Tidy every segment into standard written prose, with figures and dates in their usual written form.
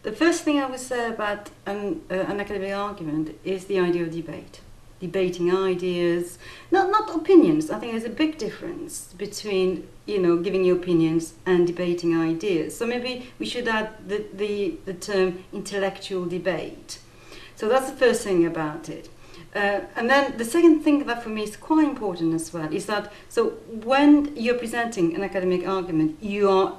The first thing I would say about an academic argument is the idea of debate. Debating ideas, not opinions. I think there's a big difference between, giving your opinions and debating ideas. So maybe we should add the term intellectual debate. So that's the first thing about it. And then the second thing that for me is quite important as well is that, so when you're presenting an academic argument, you are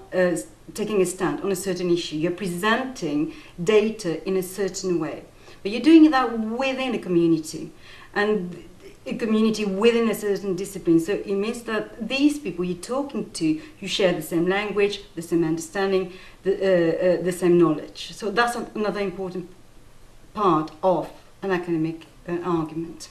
taking a stand on a certain issue. You're presenting data in a certain way. But you're doing that within a community, and a community within a certain discipline. So it means that these people you're talking to, you share the same language, the same understanding, the same knowledge. So that's another important part of an academic argument.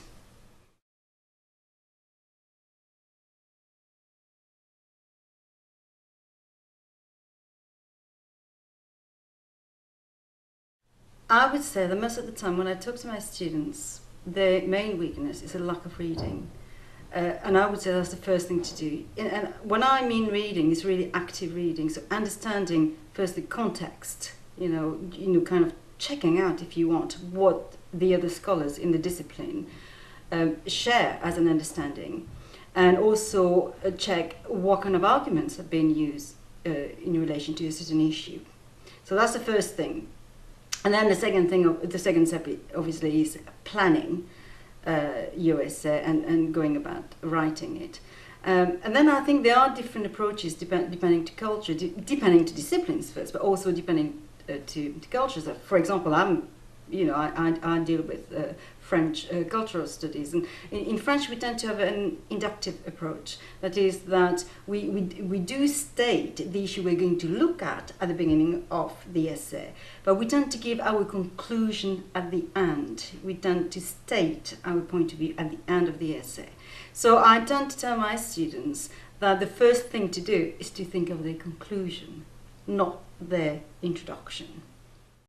I would say that most of the time when I talk to my students, their main weakness is a lack of reading. And I would say that's the first thing to do. And when I mean reading, it's really active reading. So understanding first the context, kind of checking out, if you want, what the other scholars in the discipline share as an understanding. And also check what kind of arguments have been used in relation to a certain issue. So that's the first thing. And then the second step obviously is planning your essay and going about writing it. And then I think there are different approaches depending to culture, depending to disciplines first, but also depending to cultures. For example, I deal with French cultural studies, and in French we tend to have an inductive approach. That is that we do state the issue we're going to look at the beginning of the essay, but we tend to give our conclusion at the end. We tend to state our point of view at the end of the essay. So I tend to tell my students that the first thing to do is to think of their conclusion, not their introduction.